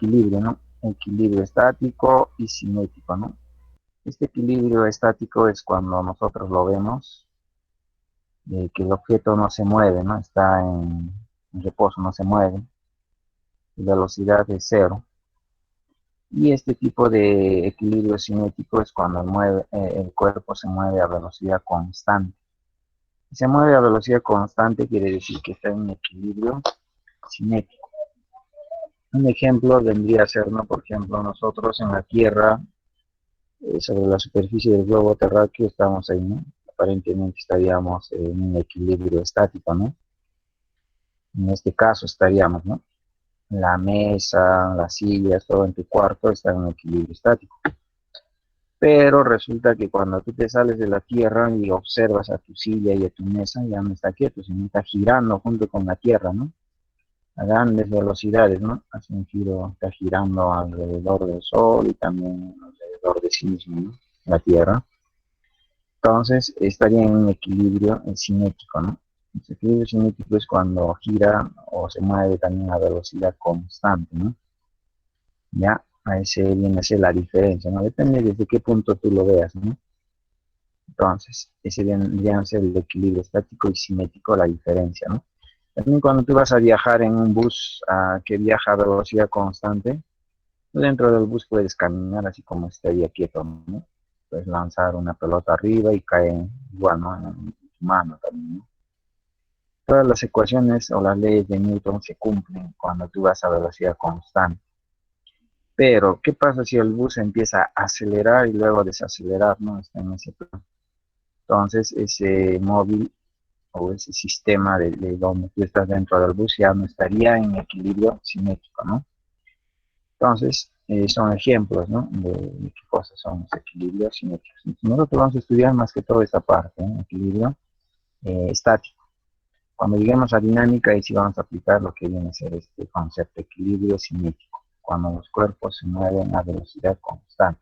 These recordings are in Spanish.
equilibrio, ¿no? Equilibrio estático y cinético, ¿no? Este equilibrio estático es cuando nosotros lo vemos, que el objeto no se mueve, ¿no? Está en reposo, no se mueve, velocidad es cero. Y este tipo de equilibrio cinético es cuando el cuerpo se mueve a velocidad constante. Si se mueve a velocidad constante quiere decir que está en equilibrio cinético. Un ejemplo vendría a ser, ¿no? Por ejemplo, nosotros en la Tierra, sobre la superficie del globo terráqueo, estamos ahí, ¿no? Aparentemente estaríamos en un equilibrio estático, ¿no? En este caso estaríamos, ¿no? La mesa, las sillas, todo en tu cuarto está en un equilibrio estático. Pero resulta que cuando tú te sales de la Tierra y observas a tu silla y a tu mesa, ya no está quieto, sino está girando junto con la Tierra, ¿no? A grandes velocidades, ¿no? Hace un giro, está girando alrededor del Sol y también alrededor de sí mismo, ¿no? La Tierra. Entonces estaría en un equilibrio cinético, ¿no? El equilibrio cinético es cuando gira o se mueve también a velocidad constante, ¿no? Ya, ahí se viene a ser la diferencia, ¿no? Depende desde qué punto tú lo veas, ¿no? Entonces, ese viene a ser el equilibrio estático y cinético, la diferencia, ¿no? También cuando tú vas a viajar en un bus que viaja a velocidad constante, dentro del bus puedes caminar así como estaría quieto, ¿no? Puedes lanzar una pelota arriba y cae igual, ¿no? En tu mano también, ¿no? Todas las ecuaciones o las leyes de Newton se cumplen cuando tú vas a velocidad constante. Pero, ¿qué pasa si el bus empieza a acelerar y luego desacelerar? No está en ese plan. Entonces, ese móvil o ese sistema de donde tú estás dentro del bus ya no estaría en equilibrio cinético, ¿no? Entonces, son ejemplos, ¿no? De qué cosas son los equilibrios cinéticos. Nosotros vamos a estudiar más que todo esta parte, ¿no? Equilibrio estático. Cuando lleguemos a dinámica, ahí sí vamos a aplicar lo que viene a ser este concepto de equilibrio cinético, cuando los cuerpos se mueven a velocidad constante,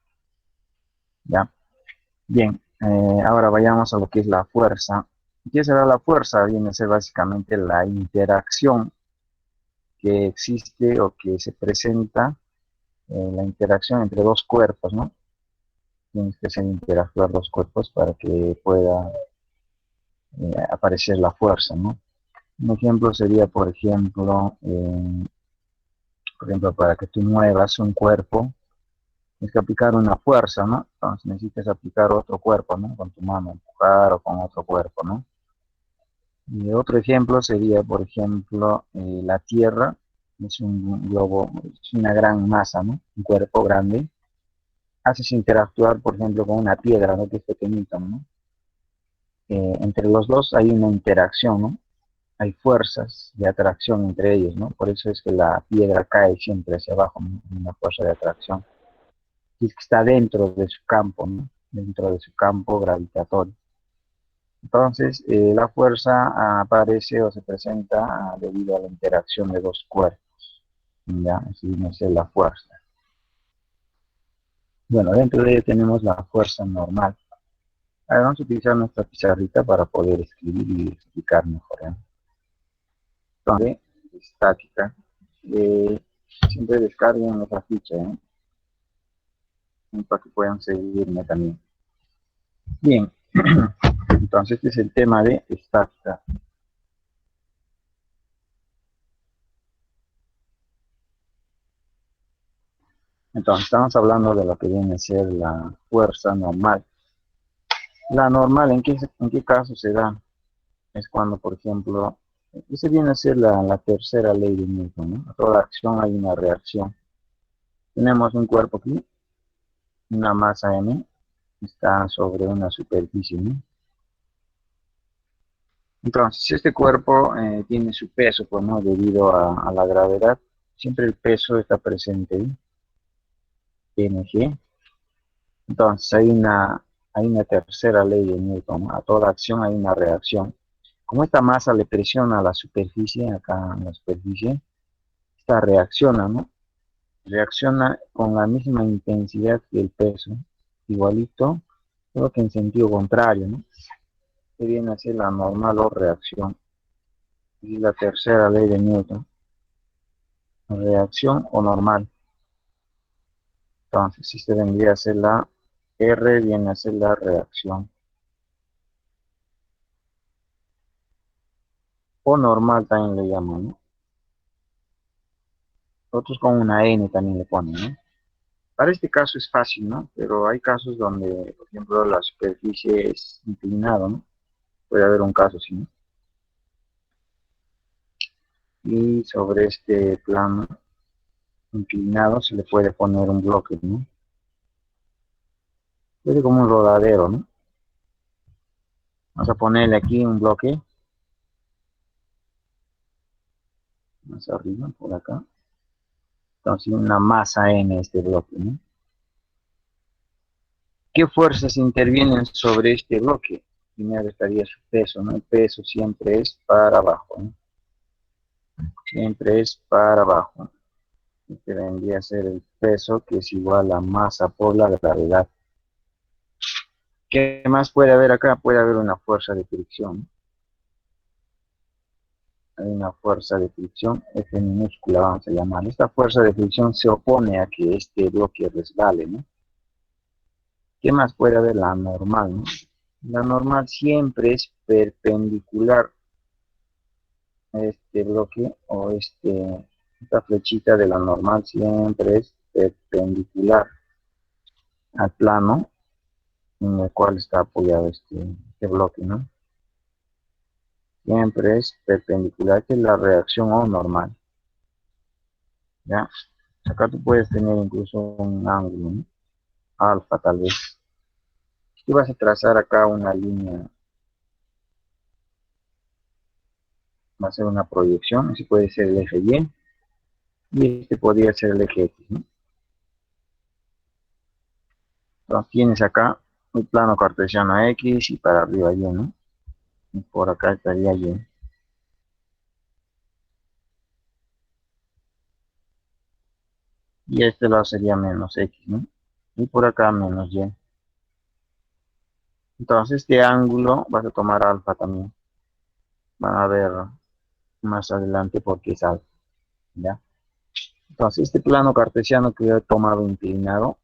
¿ya? Bien, ahora vayamos a lo que es la fuerza. ¿Qué será la fuerza? Viene a ser básicamente la interacción que existe o que se presenta, la interacción entre dos cuerpos, ¿no? Tienes que hacer interactuar dos cuerpos para que pueda aparecer la fuerza, ¿no? Un ejemplo sería, por ejemplo, para que tú muevas un cuerpo, tienes que aplicar una fuerza, ¿no? Entonces necesitas aplicar otro cuerpo, ¿no? Con tu mano, empujar o con otro cuerpo, ¿no? Y otro ejemplo sería, por ejemplo, la Tierra es un globo, es una gran masa, ¿no? Un cuerpo grande. Haces interactuar, por ejemplo, con una piedra, ¿no? Que es pequeñita, ¿no? Entre los dos hay una interacción, ¿no? Hay fuerzas de atracción entre ellos, ¿no? Por eso es que la piedra cae siempre hacia abajo, ¿no? Una fuerza de atracción. Y es que está dentro de su campo, ¿no? Dentro de su campo gravitatorio. Entonces, la fuerza aparece o se presenta debido a la interacción de dos cuerpos. ¿Ya? Así no sé la fuerza. Bueno, dentro de ello tenemos la fuerza normal. Ahora vamos a utilizar nuestra pizarrita para poder escribir y explicar mejor, ¿eh? Entonces, estática. Eh, Siempre descarguen nuestra ficha, ¿eh? Para que puedan seguirme también. Bien, entonces este es el tema de estática. Entonces estamos hablando de lo que viene a ser la fuerza normal. La normal, ¿en qué caso se da? Es cuando, por ejemplo, ese viene a ser la tercera ley de Newton, ¿no? A toda acción hay una reacción. Tenemos un cuerpo aquí, una masa M, está sobre una superficie, ¿no? Entonces, si este cuerpo tiene su peso, pues, ¿no? Debido a la gravedad, siempre el peso está presente ahí, mg. Entonces, hay una tercera ley de Newton, ¿no? A toda acción hay una reacción. Como esta masa le presiona a la superficie, acá en la superficie, esta reacciona, ¿no? Reacciona con la misma intensidad que el peso, igualito, solo que en sentido contrario, ¿no? Que viene a ser la normal o reacción. Y la tercera ley de Newton, reacción o normal. Entonces, este vendría a ser la R, viene a ser la reacción. O normal también le llaman, ¿no? Otros con una N también le ponen, ¿no? Para este caso es fácil, ¿no? Pero hay casos donde, por ejemplo, la superficie es inclinada, ¿no? Puede haber un caso así, ¿no? Y sobre este plano inclinado se le puede poner un bloque, ¿no? Puede como un rodadero, ¿no? Vamos a ponerle aquí un bloque. Más arriba, por acá. Entonces una masa en este bloque, ¿no? ¿Qué fuerzas intervienen sobre este bloque? Primero estaría su peso, ¿no? El peso siempre es para abajo, ¿no? Siempre es para abajo. Este vendría a ser el peso, que es igual a masa por la gravedad. ¿Qué más puede haber acá? Puede haber una fuerza de fricción. Hay una fuerza de fricción, F minúscula vamos a llamar. Esta fuerza de fricción se opone a que este bloque resbale, ¿no? ¿Qué más puede haber? La normal, ¿no? La normal siempre es perpendicular a este bloque o esta flechita de la normal siempre es perpendicular al plano en el cual está apoyado este bloque, ¿no? Siempre es perpendicular, que es la reacción O normal, ¿ya? Acá tú puedes tener incluso un ángulo, ¿no? Alfa tal vez. Y vas a trazar acá una línea, va a ser una proyección, así puede ser el eje y este podría ser el eje X, ¿no? Entonces tienes acá el plano cartesiano X y para arriba Y, ¿no? Y por acá estaría Y. Y este lado sería menos X, ¿no? Y por acá menos Y. Entonces este ángulo vas a tomar alfa también. Van a ver más adelante porque es alfa, ¿ya? Entonces este plano cartesiano que yo he tomado inclinado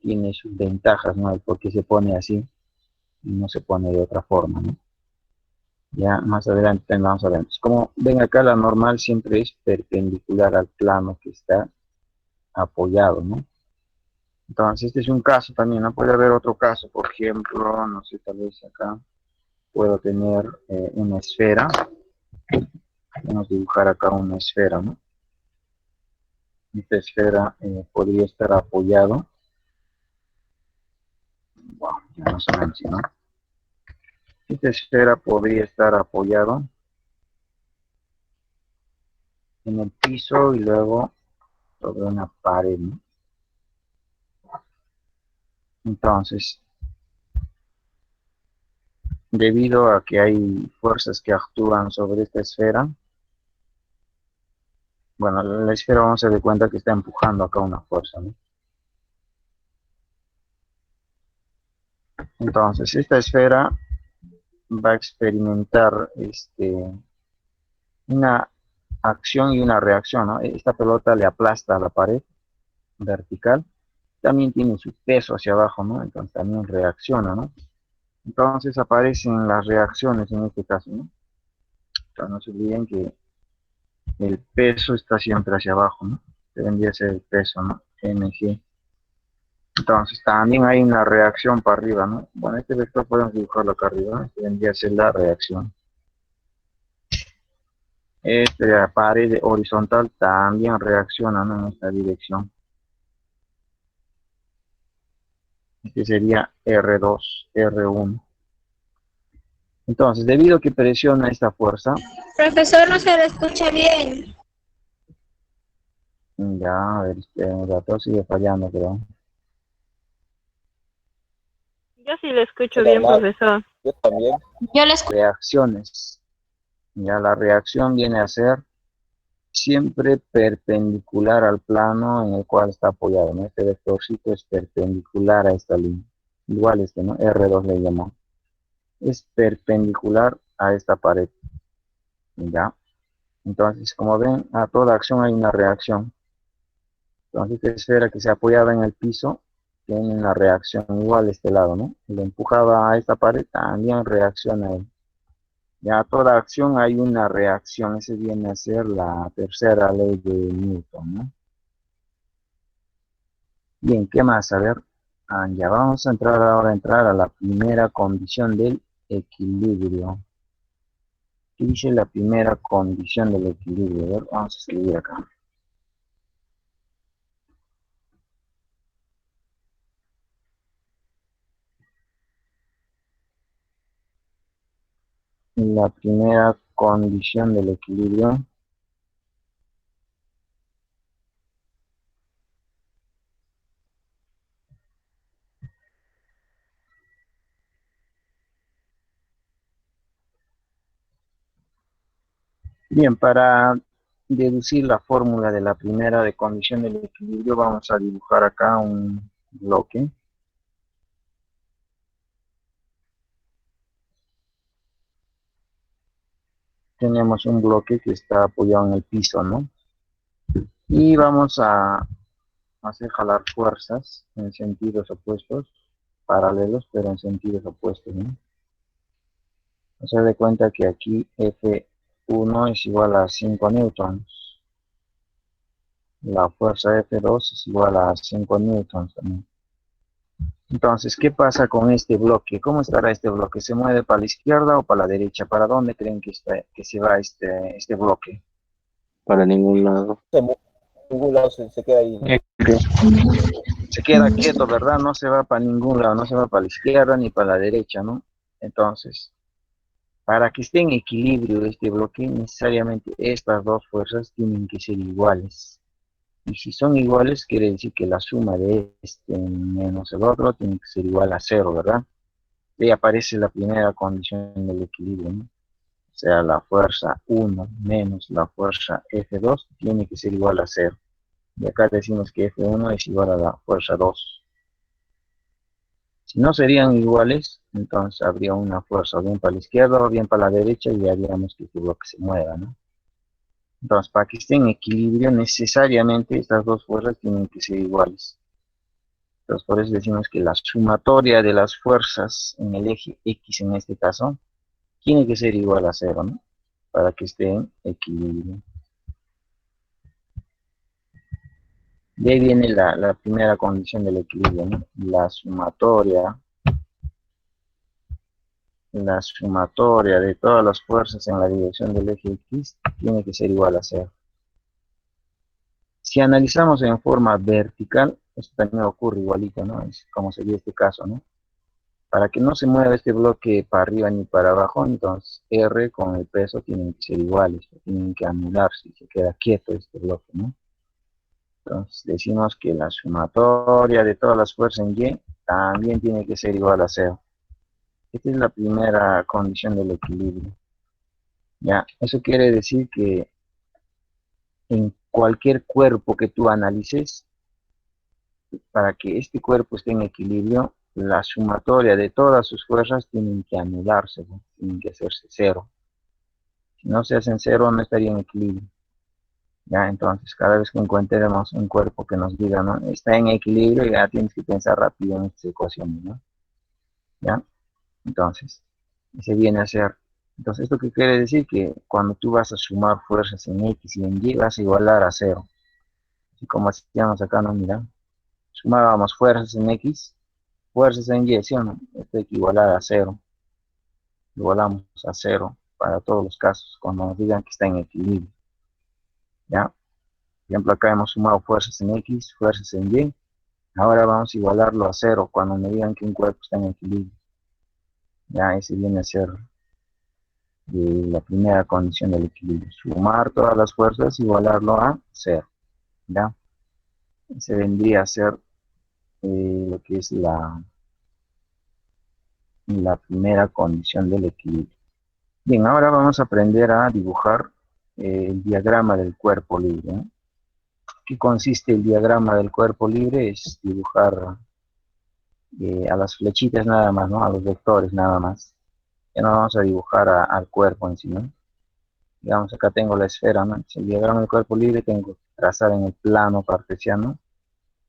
tiene sus ventajas, ¿no? Porque se pone así y no se pone de otra forma, ¿no? Ya más adelante vamos a ver. Entonces, como ven acá, la normal siempre es perpendicular al plano que está apoyado, ¿no? Entonces, este es un caso también, ¿no? Puede haber otro caso, por ejemplo, no sé, tal vez acá puedo tener una esfera. Vamos a dibujar acá una esfera, ¿no? Esta esfera podría estar apoyado. Wow, ya no se mencionó. Esta esfera podría estar apoyado en el piso y luego sobre una pared, ¿no? Entonces, debido a que hay fuerzas que actúan sobre esta esfera, bueno, la esfera vamos a dar cuenta que está empujando acá una fuerza, ¿no? Entonces, esta esfera va a experimentar una acción y una reacción, ¿no? Esta pelota le aplasta a la pared vertical, también tiene su peso hacia abajo, ¿no? Entonces también reacciona, ¿no? Entonces aparecen las reacciones en este caso, ¿no? Entonces no se olviden que el peso está siempre hacia abajo, ¿no? Debería ser el peso, ¿no? Mg. Entonces también hay una reacción para arriba, ¿no? Bueno, este vector podemos dibujarlo acá arriba, ¿no? Debería ser la reacción. Esta pared horizontal también reacciona, ¿no? En esta dirección. Este sería R2, R1. Entonces, debido a que presiona esta fuerza, Profesor, no se lo escucha bien. ya, a ver, el dato sigue fallando, creo. Yo sí le escucho bien, profesor. Yo también. Yo le escucho. Reacciones. Ya la reacción viene a ser siempre perpendicular al plano en el cual está apoyado, ¿no? Este vectorcito es perpendicular a esta línea. Igual este, ¿no? R2 le llamamos. Es perpendicular a esta pared. ¿Ya? Entonces, como ven, a toda acción hay una reacción. Entonces esta esfera que se apoyaba en el piso tiene una reacción igual de este lado, ¿no? Lo empujaba a esta pared, también reacciona ahí. Ya toda acción hay una reacción, ese viene a ser la tercera ley de Newton, ¿no? Bien, ¿qué más? A ver, ya vamos a entrar a la primera condición del equilibrio. ¿Qué dice la primera condición del equilibrio? A ver, vamos a escribir acá. La primera condición del equilibrio. Bien, para deducir la fórmula de la primera de condición del equilibrio, vamos a dibujar acá un bloque. Tenemos un bloque que está apoyado en el piso, ¿no? Y vamos a hacer jalar fuerzas en sentidos opuestos, paralelos, pero en sentidos opuestos, ¿no? Se da cuenta que aquí F1 es igual a 5 newtons. La fuerza F2 es igual a 5 newtons también. Entonces, ¿qué pasa con este bloque? ¿Cómo estará este bloque? ¿Se mueve para la izquierda o para la derecha? ¿Para dónde creen que se va este bloque? Para ningún lado. Ningún lado se queda ahí. Se queda quieto, ¿verdad? No se va para ningún lado, no se va para la izquierda ni para la derecha, ¿no? Entonces, para que esté en equilibrio este bloque, necesariamente estas dos fuerzas tienen que ser iguales. Y si son iguales, quiere decir que la suma de este menos el otro tiene que ser igual a 0, ¿verdad? Y aparece la primera condición del equilibrio, ¿no? O sea, la fuerza 1 menos la fuerza F2 tiene que ser igual a 0. Y acá decimos que F1 es igual a la fuerza 2. Si no serían iguales, entonces habría una fuerza o bien para la izquierda o bien para la derecha y haríamos que este bloque se mueva, ¿no? Entonces, para que esté en equilibrio, necesariamente estas dos fuerzas tienen que ser iguales. Entonces, por eso decimos que la sumatoria de las fuerzas en el eje X, en este caso, tiene que ser igual a 0, ¿no? Para que esté en equilibrio. De ahí viene la primera condición del equilibrio, ¿no? La sumatoria de todas las fuerzas en la dirección del eje X tiene que ser igual a 0. Si analizamos en forma vertical, esto también ocurre igualito, ¿no? Es como sería este caso, ¿no? Para que no se mueva este bloque para arriba ni para abajo, entonces R con el peso tienen que ser iguales, tienen que anularse y se queda quieto este bloque, ¿no? Entonces decimos que la sumatoria de todas las fuerzas en Y también tiene que ser igual a 0. Esta es la primera condición del equilibrio. Ya, eso quiere decir que en cualquier cuerpo que tú analices, para que este cuerpo esté en equilibrio, la sumatoria de todas sus fuerzas tienen que anularse, ¿no? Tienen que hacerse 0. Si no se hacen 0, no estaría en equilibrio. Ya, entonces, cada vez que encontremos un cuerpo que nos diga, ¿no? Está en equilibrio, ya tienes que pensar rápido en estas ecuaciones, ¿no? ¿Ya? Entonces, se viene a ser. Entonces, ¿esto qué quiere decir? Que cuando tú vas a sumar fuerzas en X y en Y, vas a igualar a 0. Así como hacíamos acá, ¿no? Mira, sumábamos fuerzas en X, fuerzas en Y, ¿sí o no? Esto hay que igualar a 0. Igualamos a 0 para todos los casos, cuando nos digan que está en equilibrio. ¿Ya? Por ejemplo, acá hemos sumado fuerzas en X, fuerzas en Y. Ahora vamos a igualarlo a 0 cuando me digan que un cuerpo está en equilibrio. Ya, ese viene a ser la primera condición del equilibrio. Sumar todas las fuerzas, igualarlo a 0. ¿Ya? Ese vendría a ser lo que es la primera condición del equilibrio. Bien, ahora vamos a aprender a dibujar el diagrama del cuerpo libre, ¿no? ¿Qué consiste el diagrama del cuerpo libre? Es dibujar a las flechitas nada más, ¿no? A los vectores nada más. Ya no vamos a dibujar al cuerpo en sí, ¿no? Digamos, acá tengo la esfera, ¿no? El diagrama del cuerpo libre tengo que trazar en el plano cartesiano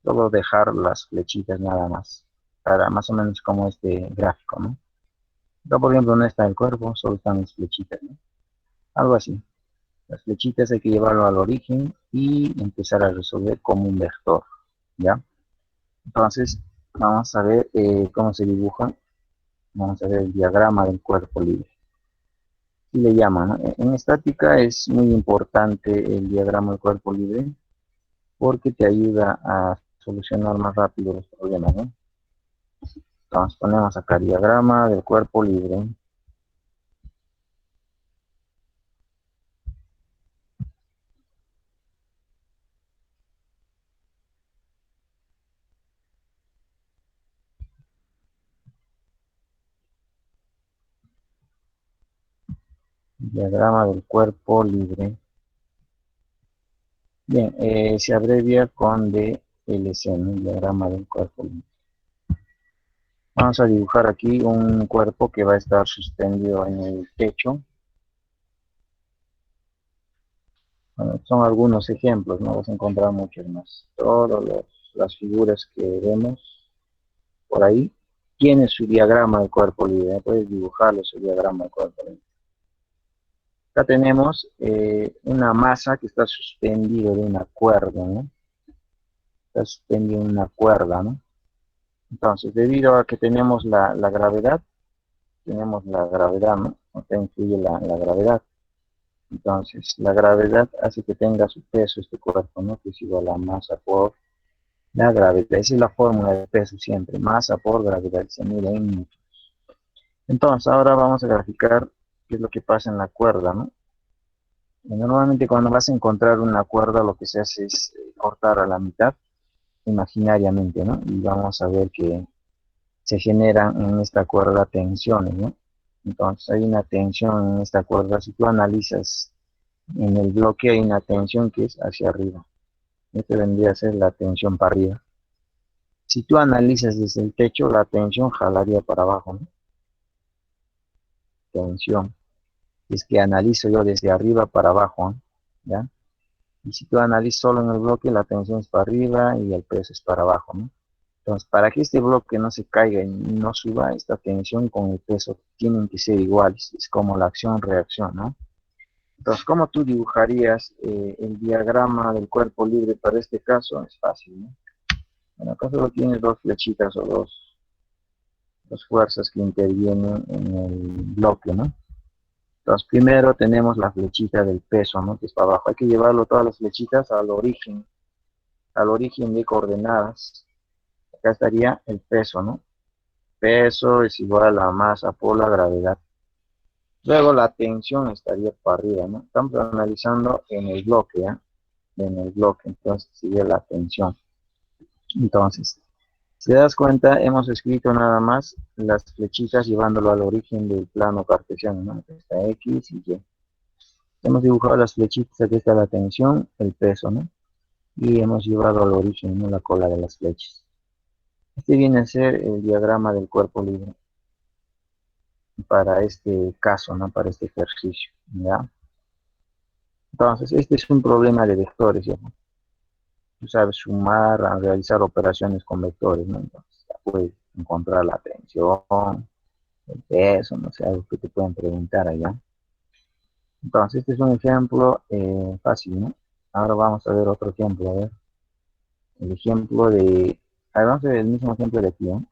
Solo dejar las flechitas nada más, para más o menos como este gráfico, ¿no? Acá, por ejemplo, no está el cuerpo, solo están las flechitas, ¿no? Algo así. Las flechitas hay que llevarlo al origen y empezar a resolver como un vector, ¿ya? Entonces, vamos a ver cómo se dibuja. Vamos a ver el diagrama del cuerpo libre. Y le llaman, ¿no? En estática es muy importante el diagrama del cuerpo libre porque te ayuda a solucionar más rápido los problemas, ¿no? Entonces ponemos acá diagrama del cuerpo libre. Diagrama del cuerpo libre. Bien, se abrevia con DLC, ¿no? Diagrama del cuerpo libre. Vamos a dibujar aquí un cuerpo que va a estar suspendido en el techo. Bueno, son algunos ejemplos, no vas a encontrar muchos más. Todas las figuras que vemos por ahí tienen su diagrama del cuerpo libre. Puedes dibujarlo, su diagrama del cuerpo libre. Acá tenemos una masa que está suspendida de una cuerda, ¿no? Está suspendida en una cuerda, ¿no? Entonces, debido a que tenemos la gravedad, ¿no? Acá influye la gravedad. Entonces, la gravedad hace que tenga su peso este cuerpo, ¿no? Que es igual a masa por la gravedad. Esa es la fórmula de peso siempre. Masa por gravedad se mide en newtons. Entonces, ahora vamos a graficar qué es lo que pasa en la cuerda, ¿no? Normalmente cuando vas a encontrar una cuerda, lo que se hace es cortar a la mitad, imaginariamente, ¿no? Y vamos a ver que se generan en esta cuerda tensiones, ¿no? Entonces hay una tensión en esta cuerda. Si tú analizas en el bloque hay una tensión que es hacia arriba. Esta vendría a ser la tensión para arriba. Si tú analizas desde el techo, la tensión jalaría para abajo, ¿no? Tensión. Es que analizo yo desde arriba para abajo, ¿no? ¿Ya? Y si tú analizas solo en el bloque, la tensión es para arriba y el peso es para abajo, ¿no? Entonces, para que este bloque no se caiga y no suba, esta tensión con el peso tienen que ser iguales. Es como la acción-reacción, ¿no? Entonces, ¿cómo tú dibujarías el diagrama del cuerpo libre para este caso? Es fácil, ¿no? Bueno, acá solo tienes dos flechitas o dos fuerzas que intervienen en el bloque, ¿no? Entonces, primero tenemos la flechita del peso, ¿no? Que es para abajo. Hay que llevarlo todas las flechitas al origen de coordenadas. Acá estaría el peso, ¿no? Peso es igual a masa por la gravedad. Luego la tensión estaría para arriba, ¿no? Estamos analizando en el bloque, ¿ya? En el bloque, entonces sigue la tensión. Entonces, si te das cuenta, hemos escrito nada más las flechitas llevándolo al origen del plano cartesiano, ¿no? Aquí está X y Y. Hemos dibujado las flechitas, aquí está la tensión, el peso, ¿no? Y hemos llevado al origen, ¿no? La cola de las flechas. Este viene a ser el diagrama del cuerpo libre para este caso, ¿no? Para este ejercicio, ¿ya? Entonces, este es un problema de vectores, ¿ya? Tú sabes sumar, realizar operaciones con vectores, ¿no? Entonces, ya puedes encontrar la tensión, el peso, no sé, algo que te pueden preguntar allá. Entonces, este es un ejemplo fácil, ¿no? Ahora vamos a ver otro ejemplo, a ver. El ejemplo de... A ver, vamos a ver el mismo ejemplo de aquí, ¿no?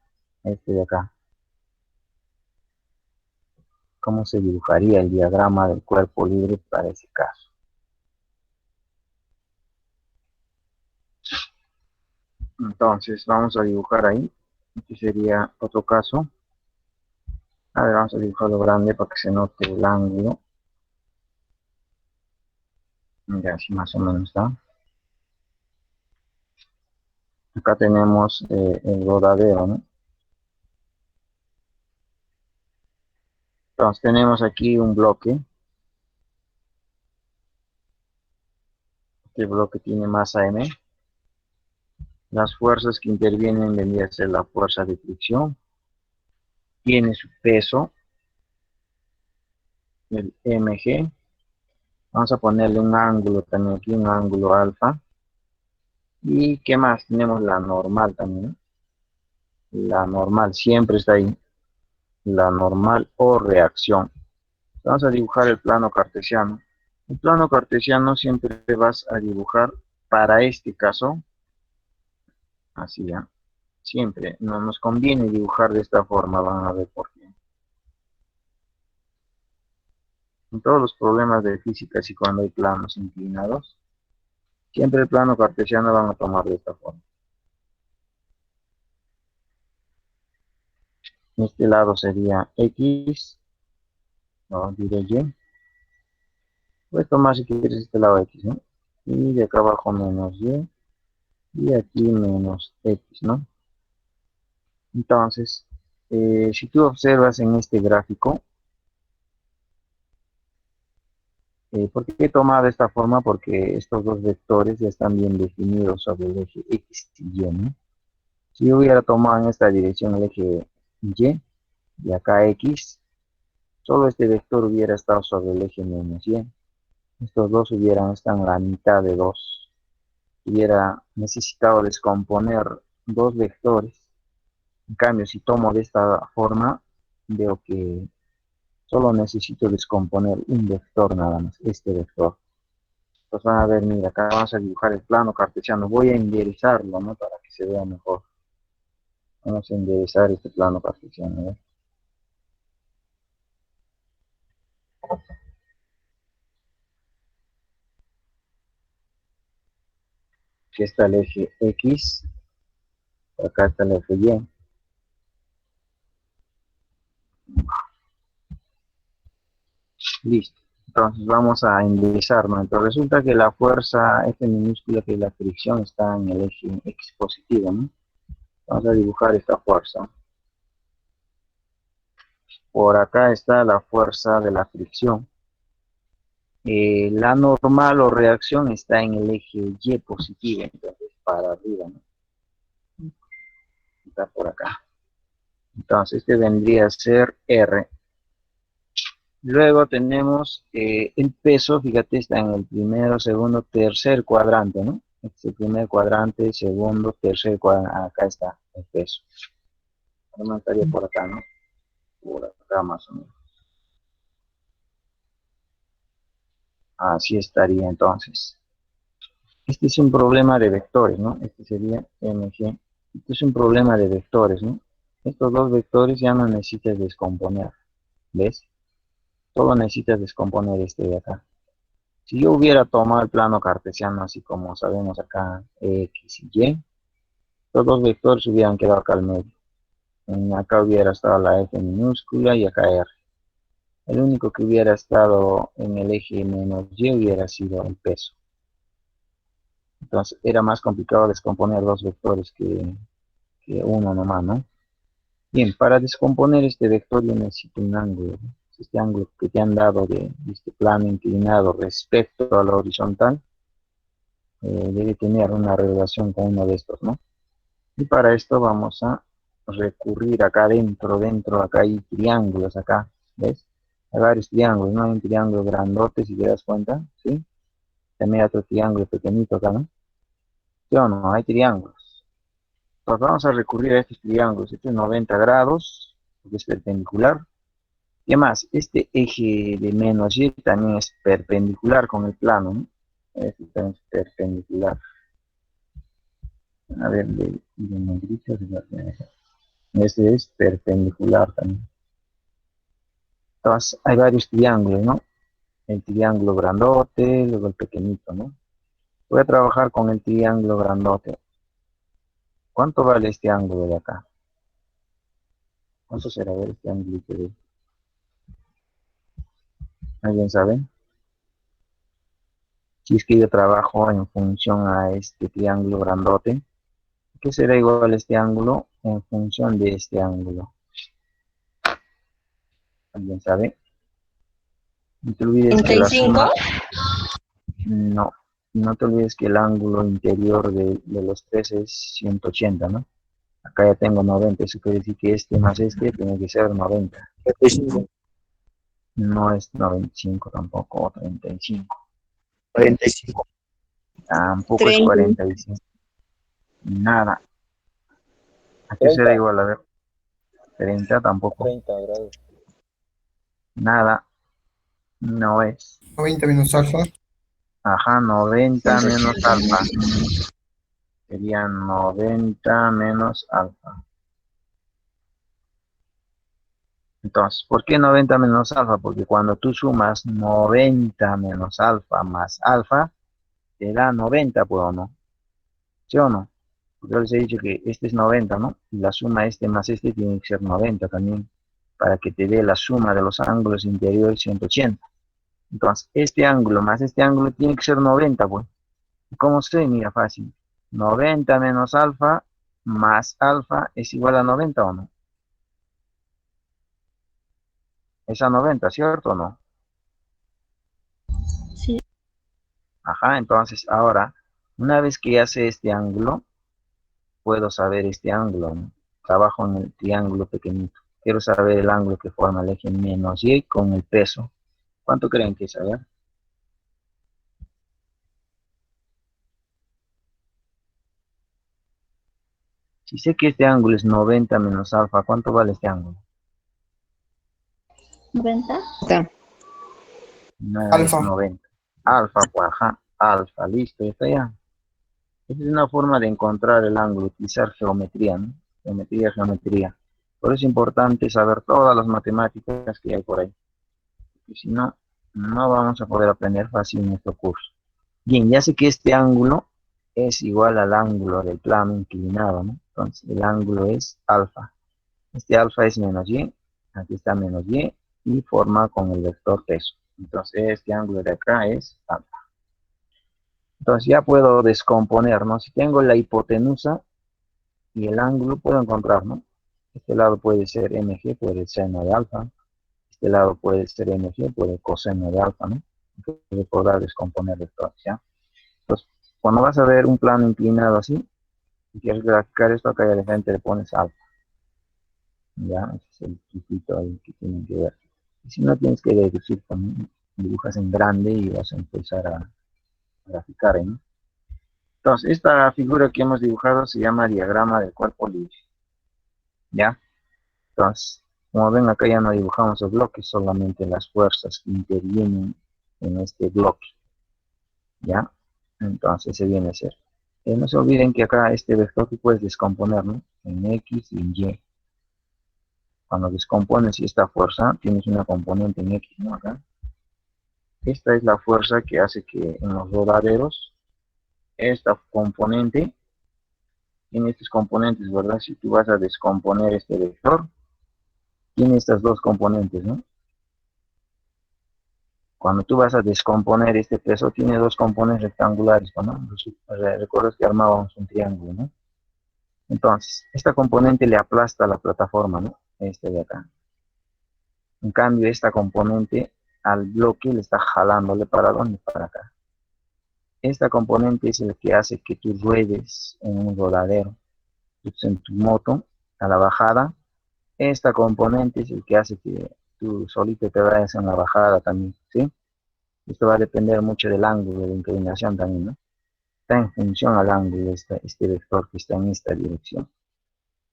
Este de acá. ¿Cómo se dibujaría el diagrama del cuerpo libre para ese caso? Entonces, vamos a dibujar ahí. Este sería otro caso. A ver, vamos a dibujarlo grande para que se note el ángulo. Ya, así más o menos está. Acá tenemos el rodadero, ¿no? Entonces tenemos aquí un bloque. Este bloque tiene masa M. Las fuerzas que intervienen vendría a ser la fuerza de fricción. Tiene su peso, el mg. Vamos a ponerle un ángulo también aquí, un ángulo alfa. ¿Y qué más? Tenemos la normal también, ¿no? La normal siempre está ahí. La normal o reacción. Vamos a dibujar el plano cartesiano. El plano cartesiano siempre vas a dibujar, para este caso, así ya. Siempre no nos conviene dibujar de esta forma, van a ver por qué. En todos los problemas de física, y cuando hay planos inclinados, siempre el plano cartesiano van a tomar de esta forma. Este lado sería X, no, diré Y. Puedes tomar si quieres este lado X, ¿no? Y de acá abajo menos Y, y aquí menos X, ¿no? Entonces, si tú observas en este gráfico, ¿por qué he tomado de esta forma? Porque estos dos vectores ya están bien definidos sobre el eje X y Y, ¿no? Si yo hubiera tomado en esta dirección el eje Y, y acá X, solo este vector hubiera estado sobre el eje menos Y. Estos dos hubieran estado en la mitad de 2. Hubiera necesitado descomponer dos vectores. En cambio, si tomo de esta forma, veo que solo necesito descomponer un vector nada más, este vector. Pues van a ver, mira, acá vamos a dibujar el plano cartesiano. Voy a enderezarlo, ¿no? Para que se vea mejor. Vamos a enderezar este plano cartesiano, ¿eh? Aquí está el eje X, acá está el eje Y. Listo. Entonces vamos a enderezar, ¿no? Entonces resulta que la fuerza, esta minúscula que es la fricción, está en el eje X positivo, ¿no? Vamos a dibujar esta fuerza. Por acá está la fuerza de la fricción. La normal o reacción está en el eje Y positivo, entonces para arriba, ¿no? Está por acá. Entonces este vendría a ser R. Luego tenemos el peso, fíjate, está en el primero, segundo, tercer cuadrante, ¿no? Este es el primer cuadrante, segundo, tercer cuadrante, acá está el peso. No estaría por acá, ¿no? Por acá más o menos. Así estaría entonces. Este es un problema de vectores, ¿no? Este sería MG. Este es un problema de vectores, ¿no? Estos dos vectores ya no necesitas descomponer, ¿ves? Solo necesitas descomponer este de acá. Si yo hubiera tomado el plano cartesiano, así como sabemos acá, X y Y, los dos vectores hubieran quedado acá al medio. Acá hubiera estado la F minúscula y acá R. El único que hubiera estado en el eje menos Y hubiera sido el peso. Entonces era más complicado descomponer dos vectores que uno nomás, ¿no? Bien, para descomponer este vector yo necesito un ángulo, ¿no? Este ángulo que te han dado de este plano inclinado respecto a la horizontal debe tener una relación con uno de estos, ¿no? Y para esto vamos a recurrir acá dentro, acá hay triángulos acá, ¿ves? Hay varios triángulos, ¿no? Hay un triángulo grandote, si te das cuenta, ¿sí? También hay otro triángulo pequeñito acá, ¿no? ¿Sí o no? Hay triángulos. Pues vamos a recurrir a estos triángulos. Este es 90 grados, porque es perpendicular. Y además, este eje de menos y también es perpendicular con el plano, ¿no? Este también es perpendicular. A ver, de negrita, este es perpendicular también. Entonces, hay varios triángulos, ¿no? El triángulo grandote, luego el pequeñito, ¿no? Voy a trabajar con el triángulo grandote. ¿Cuánto vale este ángulo de acá? ¿Cuánto será ver este ángulo de? ¿Alguien sabe? Si es que yo trabajo en función a este triángulo grandote, ¿qué será igual a este ángulo en función de este ángulo? ¿Alguien sabe? No te olvides que la suma... No, no te olvides que el ángulo interior de los tres es 180, ¿no? Acá ya tengo 90, eso quiere decir que este más este tiene que ser 90. 35. No es 95 tampoco, o 35. 45. Tampoco es 30. 45. Nada. ¿A qué será 30, igual? A ver, 30 tampoco. 30 grados. Nada, no es. 90 menos alfa. Ajá, 90 Alfa. menos alfa. Sería 90 menos alfa. Entonces, ¿por qué 90 menos alfa? Porque cuando tú sumas 90 menos alfa más alfa, te da 90, pues, ¿o no? ¿Sí o no? Porque yo les he dicho que este es 90, ¿no? Y la suma este más este tiene que ser 90 también, para que te dé la suma de los ángulos interiores 180. Entonces, este ángulo más este ángulo tiene que ser 90, pues. ¿Cómo sé? Mira, fácil. 90 menos alfa más alfa es igual a 90, ¿o no? Es a 90, ¿cierto o no? Sí. Ajá, entonces ahora, una vez que ya sé este ángulo, puedo saber este ángulo, ¿no? Trabajo en el triángulo pequeñito. Quiero saber el ángulo que forma el eje menos y con el peso. ¿Cuánto creen que es? A ver. Si sé que este ángulo es 90 menos alfa, ¿cuánto vale este ángulo? 90. No es Alfa. 90. Alfa, pues, ajá. Alfa, listo, ya está ya. Esta es una forma de encontrar el ángulo, utilizar geometría, ¿no? Geometría, geometría. Por eso es importante saber todas las matemáticas que hay por ahí. Porque si no, no vamos a poder aprender fácil en nuestro curso. Bien, ya sé que este ángulo es igual al ángulo del plano inclinado, ¿no? Entonces, el ángulo es alfa. Este alfa es menos y, aquí está menos y forma con el vector peso. Entonces, este ángulo de acá es alfa. Entonces, ya puedo descomponer, ¿no? Si tengo la hipotenusa y el ángulo, puedo encontrar, ¿no? Este lado puede ser mg, puede ser seno de alfa. Este lado puede ser mg, puede coseno de alfa, ¿no? Entonces, podrá descomponer vectores, ¿ya? Entonces, cuando vas a ver un plano inclinado así, y quieres graficar esto, acá de frente le pones alfa. Ya, ese es el truquito ahí que tienen que ver. Y si no, tienes que deducir también, dibujas en grande y vas a empezar a graficar, ¿no? Entonces, esta figura que hemos dibujado se llama diagrama del cuerpo libre. ¿Ya? Entonces, como ven, acá ya no dibujamos los bloques, solamente las fuerzas que intervienen en este bloque. ¿Ya? Entonces, se viene a ser. No se olviden que acá este vector tú puedes descomponer, ¿no? En X y en Y. Cuando descompones esta fuerza, tienes una componente en X, ¿no? Acá. Esta es la fuerza que hace que en los rodaderos, esta componente, tiene estos componentes, ¿verdad? Si tú vas a descomponer este vector, tiene estas dos componentes, ¿no? Cuando tú vas a descomponer este peso, tiene dos componentes rectangulares, ¿no? Recuerdas que armábamos un triángulo, ¿no? Entonces, esta componente le aplasta la plataforma, ¿no? Este de acá. En cambio, esta componente al bloque le está jalándole para dónde, para acá. Esta componente es el que hace que tú ruedes en un rodadero. Entonces, en tu moto, a la bajada, esta componente es el que hace que tú solito te vayas en la bajada también, ¿sí? Esto va a depender mucho del ángulo de inclinación también, ¿no? Está en función al ángulo este vector que está en esta dirección.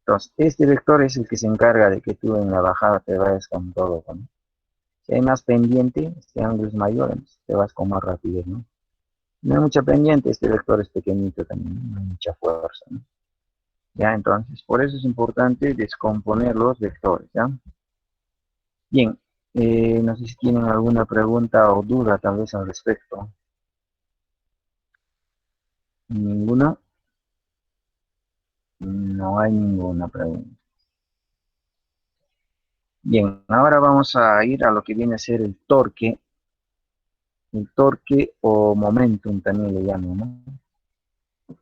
Entonces, este vector es el que se encarga de que tú en la bajada te vayas con todo, ¿no? Si hay más pendiente, este ángulo es mayor, entonces te vas con más rapidez, ¿no? No hay mucha pendiente, este vector es pequeñito también, ¿no? No hay mucha fuerza, ¿no? Ya, entonces, por eso es importante descomponer los vectores, ¿ya? Bien, no sé si tienen alguna pregunta o duda tal vez al respecto. ¿Ninguna? No hay ninguna pregunta. Bien, ahora vamos a ir a lo que viene a ser el torque o momentum también le llaman, ¿no?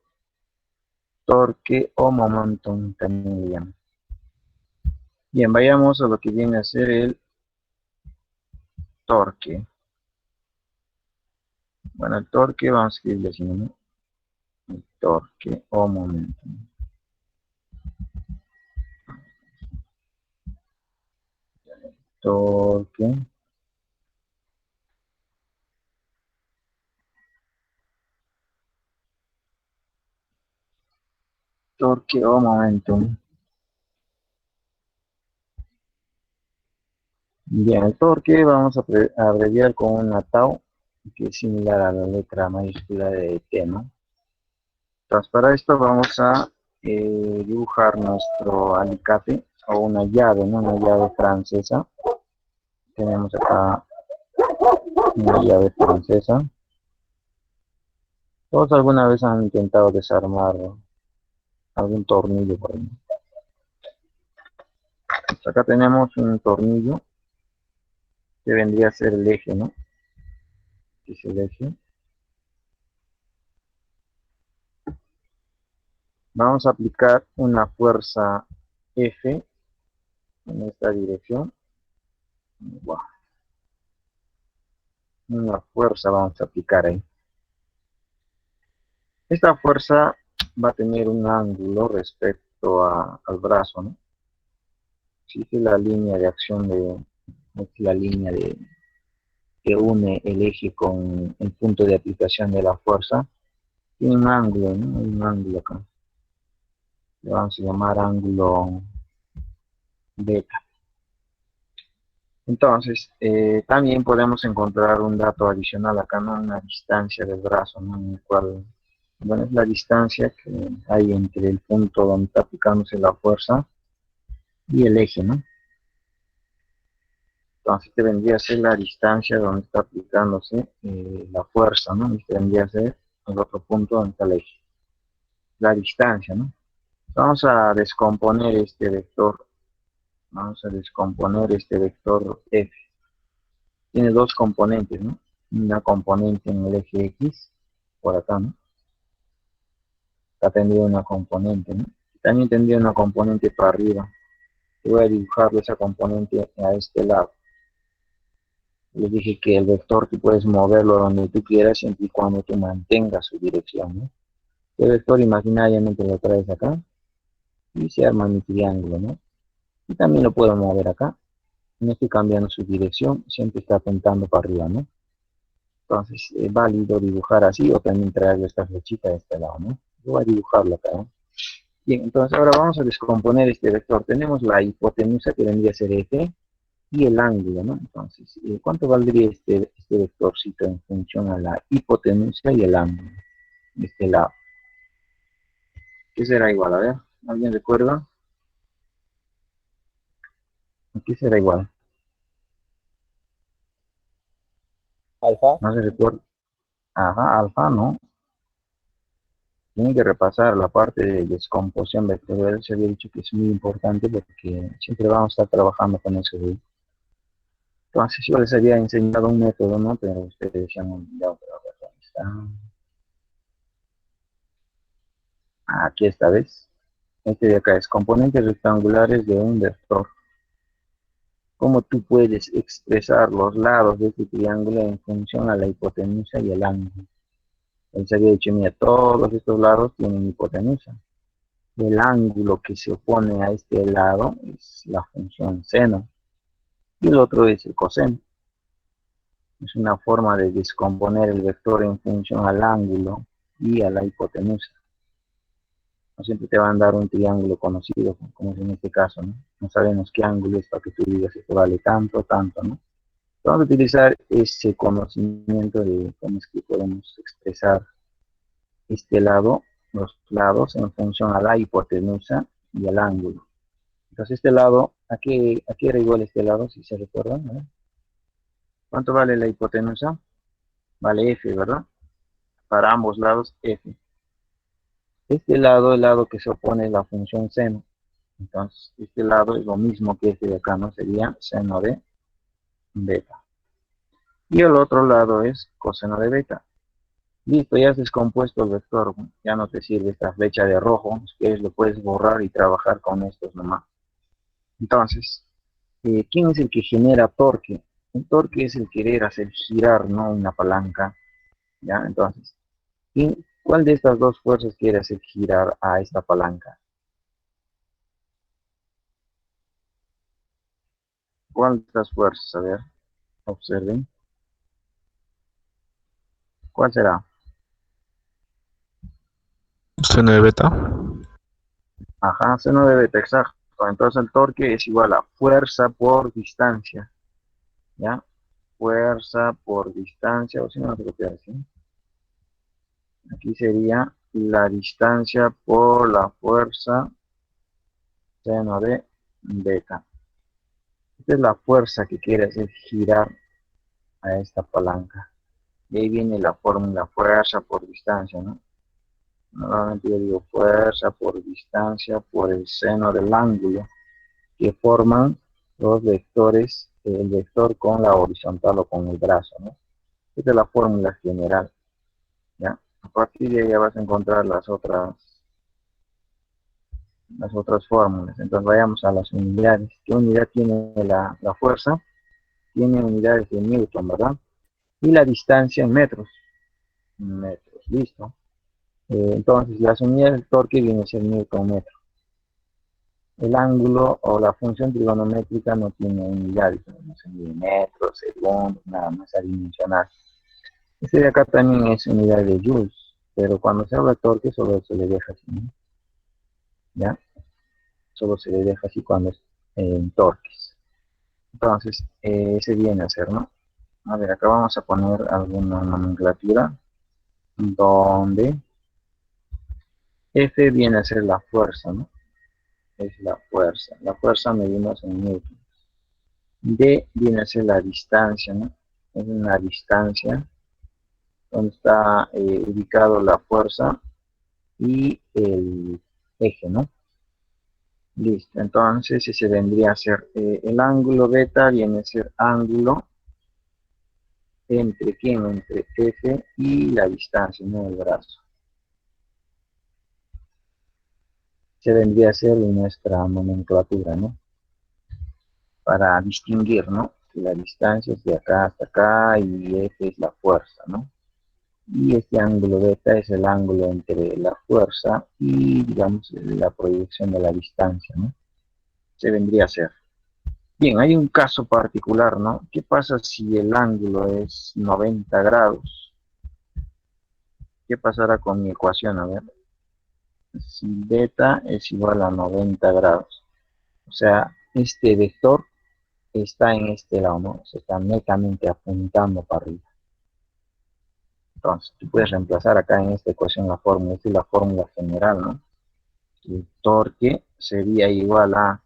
Torque o momentum también le llaman. Bien, vayamos a lo que viene a ser el torque. Bueno, el torque vamos a escribirle así, ¿no? El torque o momentum. Torque torque o momentum. Bien, el torque vamos a abreviar con una tau, que es similar a la letra mayúscula de T, ¿no? Entonces, para esto vamos a dibujar nuestro alicate o una llave, ¿no? Una llave francesa. Tenemos acá una llave francesa. Todos alguna vez han intentado desarmar algún tornillo por ahí. Pues acá tenemos un tornillo que vendría a ser el eje, ¿no? Que es el eje. Vamos a aplicar una fuerza F en esta dirección. Wow. Una fuerza vamos a aplicar ahí. Esta fuerza va a tener un ángulo respecto al brazo, ¿no? Si es la línea de acción es la línea que une el eje con el punto de aplicación de la fuerza, tiene un ángulo, ¿no? Hay un ángulo acá. Le vamos a llamar ángulo beta. Entonces, también podemos encontrar un dato adicional acá, ¿no? Una distancia del brazo, ¿no? En el cual, bueno, es la distancia que hay entre el punto donde está aplicándose la fuerza y el eje, ¿no? Entonces, este vendría a ser la distancia donde está aplicándose la fuerza, ¿no? Este vendría a ser el otro punto donde está el eje. La distancia, ¿no? Vamos a descomponer este vector. Vamos a descomponer este vector F. Tiene dos componentes, ¿no? Una componente en el eje X, por acá, ¿no? Acá tendría una componente, ¿no? También tendría una componente para arriba. Yo voy a dibujar esa componente a este lado. Les dije que el vector tú puedes moverlo donde tú quieras siempre y cuando tú mantengas su dirección, ¿no? El vector imaginariamente lo traes acá y se arma mi triángulo, ¿no? Y también lo puedo mover acá. No estoy cambiando su dirección, siempre está apuntando para arriba, ¿no? Entonces es válido dibujar así o también traerle esta flechita de este lado, ¿no? Yo voy a dibujarlo acá, ¿no? Bien, entonces ahora vamos a descomponer este vector. Tenemos la hipotenusa que vendría a ser F y el ángulo, ¿no? Entonces, ¿cuánto valdría este vectorcito en función a la hipotenusa y el ángulo de este lado? ¿Qué será igual? A ver, ¿alguien recuerda? ¿A qué será igual? Alfa. No se recuerda. Ajá, alfa, ¿no? Tienen que repasar la parte de descomposición vectorial. Se había dicho que es muy importante porque siempre vamos a estar trabajando con eso. Entonces yo les había enseñado un método, ¿no? Pero ustedes se han olvidado. Pero a ver, ¿dónde está? Aquí esta vez. Este de acá es componentes rectangulares de un vector. ¿Cómo tú puedes expresar los lados de este triángulo en función a la hipotenusa y el ángulo? Él se había dicho, mira, todos estos lados tienen hipotenusa. El ángulo que se opone a este lado es la función seno. Y el otro es el coseno. Es una forma de descomponer el vector en función al ángulo y a la hipotenusa. No siempre te van a dar un triángulo conocido, como es en este caso, ¿no? No sabemos qué ángulo es para que tú digas esto vale tanto, tanto, ¿no? Vamos a utilizar ese conocimiento de cómo es que podemos expresar este lado, los lados, en función a la hipotenusa y al ángulo. Entonces este lado, ¿a qué era igual este lado, si se recuerdan? ¿No? ¿Cuánto vale la hipotenusa? Vale F, ¿verdad? Para ambos lados, F. Este lado, el lado que se opone es la función seno. Entonces, este lado es lo mismo que este de acá, ¿no? Sería seno de beta. Y el otro lado es coseno de beta. Listo, ya has descompuesto el vector. Ya no te sirve esta flecha de rojo. Si quieres lo puedes borrar y trabajar con estos nomás. Entonces, ¿quién es el que genera torque? El torque es el querer hacer girar, ¿no? Una palanca. ¿Ya? Entonces, ¿cuál de estas dos fuerzas quiere hacer girar a esta palanca? ¿Cuál de estas fuerzas? A ver, observen. ¿Cuál será? Seno de beta. Ajá, seno de beta, exacto. Entonces el torque es igual a fuerza por distancia, ¿ya? Fuerza por distancia, o si no, no se copiar así. Aquí sería la distancia por la fuerza seno de beta. Esta es la fuerza que quiere hacer girar a esta palanca. Y ahí viene la fórmula fuerza por distancia, ¿no? Normalmente yo digo fuerza por distancia por el seno del ángulo que forman los vectores, el vector con la horizontal o con el brazo, ¿no? Esta es la fórmula general, ¿ya? A partir de ahí ya vas a encontrar las otras fórmulas. Entonces vayamos a las unidades. ¿Qué unidad tiene la fuerza? Tiene unidades de Newton, ¿verdad? Y la distancia en metros. Metros, listo. Entonces las unidades del torque vienen a ser Newton metro. El ángulo o la función trigonométrica no tiene unidades, no se mide metros, segundos, nada más a dimensionar. Este de acá también es unidad de joules, pero cuando se habla de torque solo se le deja así, ¿no? ¿Ya? Solo se le deja así cuando es en torques. Entonces, ese viene a ser, ¿no? A ver, acá vamos a poner alguna nomenclatura donde F viene a ser la fuerza, ¿no? Es la fuerza. La fuerza medimos en newton. D viene a ser la distancia, ¿no? Es una distancia donde está ubicado la fuerza y el eje, ¿no? Listo, entonces ese vendría a ser el ángulo beta, viene a ser ángulo entre quién, entre F y la distancia, no el brazo. Se vendría a ser nuestra nomenclatura, ¿no? Para distinguir, ¿no? Que la distancia es de acá hasta acá y F es la fuerza, ¿no? Y este ángulo beta es el ángulo entre la fuerza y, digamos, la proyección de la distancia, ¿no? Se vendría a ser. Bien, hay un caso particular, ¿no? ¿Qué pasa si el ángulo es 90 grados? ¿Qué pasará con mi ecuación? A ver, si beta es igual a 90 grados. O sea, este vector está en este lado, ¿no? Se está netamente apuntando para arriba. Entonces, tú puedes reemplazar acá en esta ecuación la fórmula, esta es la fórmula general, ¿no? El torque sería igual a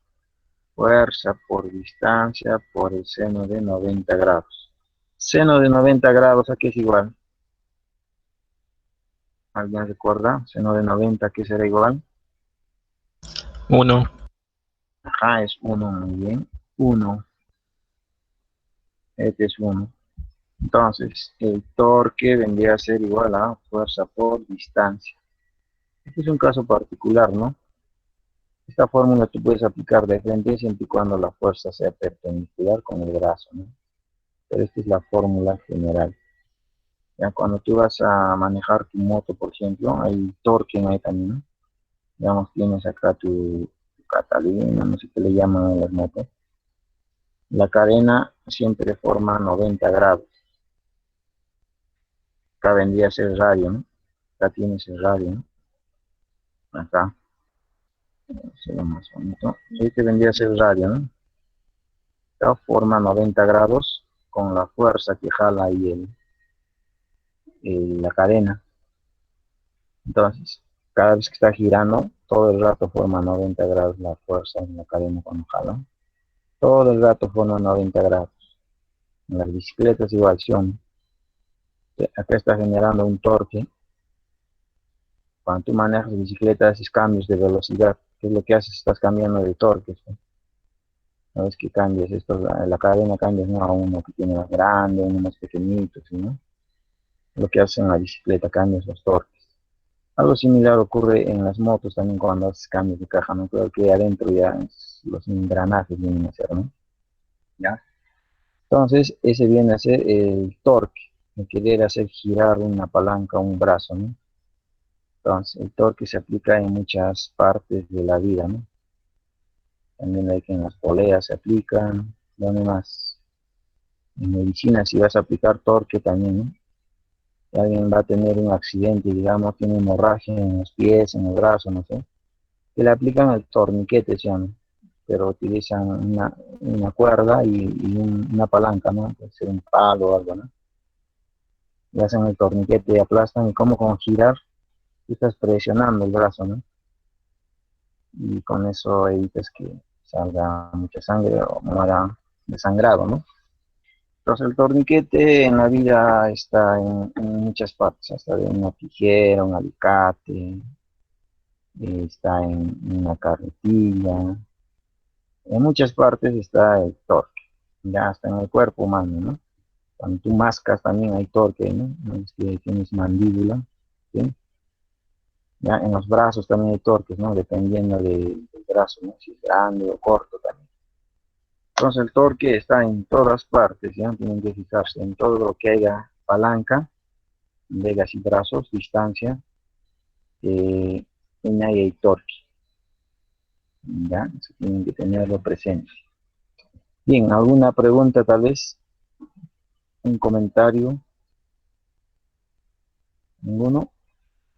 fuerza por distancia por el seno de 90 grados. Seno de 90 grados, ¿a qué es igual? ¿Alguien recuerda? Seno de 90, ¿qué será igual? 1. Ajá, es 1, muy bien. 1. Este es 1. Entonces, el torque vendría a ser igual a fuerza por distancia. Este es un caso particular, ¿no? Esta fórmula tú puedes aplicar de frente siempre y cuando la fuerza sea perpendicular con el brazo, ¿no? Pero esta es la fórmula general. Ya cuando tú vas a manejar tu moto, por ejemplo, hay torque ahí también, ¿no? Digamos, tienes acá tu Catalina, no sé qué le llaman a las motos. La cadena siempre forma 90 grados. Acá vendría a ser el radio, ¿no? Acá tienes el radio, ¿no? Acá. Será más bonito. Este vendría a ser el radio, ¿no? Acá forma 90 grados con la fuerza que jala ahí la cadena. Entonces, cada vez que está girando, todo el rato forma 90 grados la fuerza en la cadena cuando jala. Todo el rato forma 90 grados. En las bicicletas igual son. Acá está generando un torque. Cuando tú manejas bicicleta haces cambios de velocidad. ¿Qué es lo que haces? Estás cambiando de torque. Una vez que cambies esto, la cadena cambias, ¿no? A uno que tiene más grande, uno más pequeñito, ¿sí, no? Lo que hace en la bicicleta, cambias los torques. Algo similar ocurre en las motos también cuando haces cambios de caja, ¿no? Creo que adentro ya los engranajes vienen a ser, ¿no? ¿Ya? Entonces, ese viene a ser el torque, el que debe hacer girar una palanca o un brazo, ¿no? Entonces, el torque se aplica en muchas partes de la vida, ¿no? También hay que en las poleas se aplican, ¿dónde más? En medicina, si vas a aplicar torque también, ¿no? Si alguien va a tener un accidente, digamos, tiene hemorragia en los pies, en el brazo, no sé. que le aplican el torniquete, se llama, pero utilizan una cuerda y una palanca, ¿no? Puede ser un palo o algo, ¿no? Y hacen el torniquete y aplastan, y como con girar, tú estás presionando el brazo, ¿no? Y con eso evitas que salga mucha sangre o muera desangrado, ¿no? Entonces el torniquete en la vida está en muchas partes, hasta de una tijera, un alicate, está en una carretilla, en muchas partes está el torque, ya hasta en el cuerpo humano, ¿no? Cuando tú mascas también hay torque, ¿no? Es que tienes mandíbula, ¿sí? Ya en los brazos también hay torques, ¿no? Dependiendo del brazo, ¿no? Si es grande o corto también. Entonces el torque está en todas partes, ¿ya? Tienen que fijarse en todo lo que haya palanca, vegas y brazos, distancia, en ahí hay torque, ¿ya? Eso tienen que tenerlo presente. Bien, ¿alguna pregunta tal vez? ¿Un comentario? ¿Ninguno?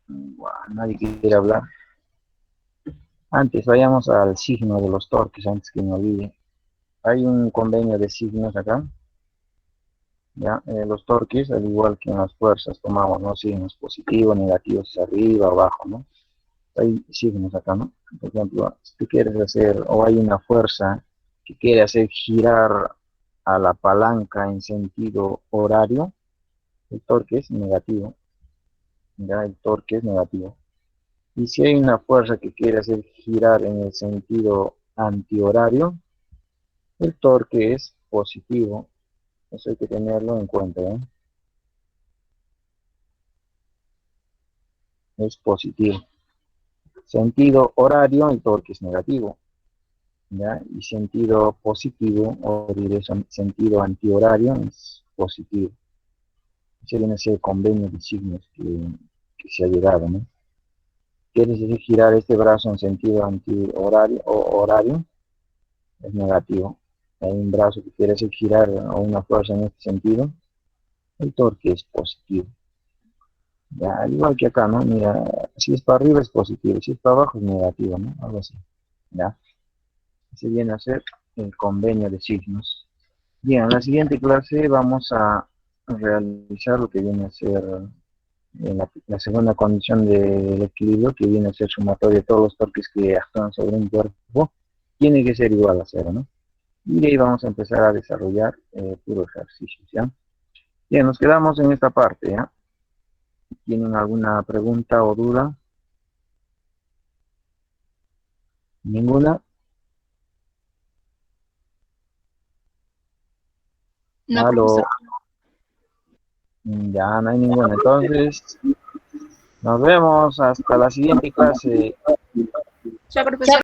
Buah, nadie quiere hablar. Antes, vayamos al signo de los torques, antes que me olvide. Hay un convenio de signos acá. ¿Ya? Los torques, al igual que en las fuerzas, tomamos, ¿no? Signos positivos, negativos, arriba, abajo, ¿no? Hay signos acá, ¿no? Por ejemplo, si tú quieres hacer, o hay una fuerza que quiere hacer girar a la palanca en sentido horario, el torque es negativo. Ya, el torque es negativo. Y si hay una fuerza que quiere hacer girar en el sentido antihorario, el torque es positivo. Eso hay que tenerlo en cuenta, ¿eh? Es positivo. Sentido horario, el torque es negativo, ¿ya? Y sentido positivo, o diré sentido antihorario, es positivo. Ese viene a ser el convenio de signos que se ha llegado, ¿no? ¿Quieres decir girar este brazo en sentido antihorario o horario? Es negativo. Hay un brazo que quiere hacer girar o una fuerza en este sentido, el torque es positivo. Ya, al igual que acá, ¿no? Mira, si es para arriba es positivo, si es para abajo es negativo, ¿no? Algo así. ¿Ya? Ese viene a ser el convenio de signos. Bien, en la siguiente clase vamos a realizar lo que viene a ser la segunda condición del equilibrio, que viene a ser sumatoria de todos los torques que actúan sobre un cuerpo, tiene que ser igual a cero, ¿no? Y de ahí vamos a empezar a desarrollar puro ejercicios, ¿ya? Bien, nos quedamos en esta parte, ¿ya? ¿Tienen alguna pregunta o duda? ¿Ninguna? No, Aló. profesor. Ya no hay ninguna. Entonces, nos vemos hasta la siguiente clase. Chao, profesor.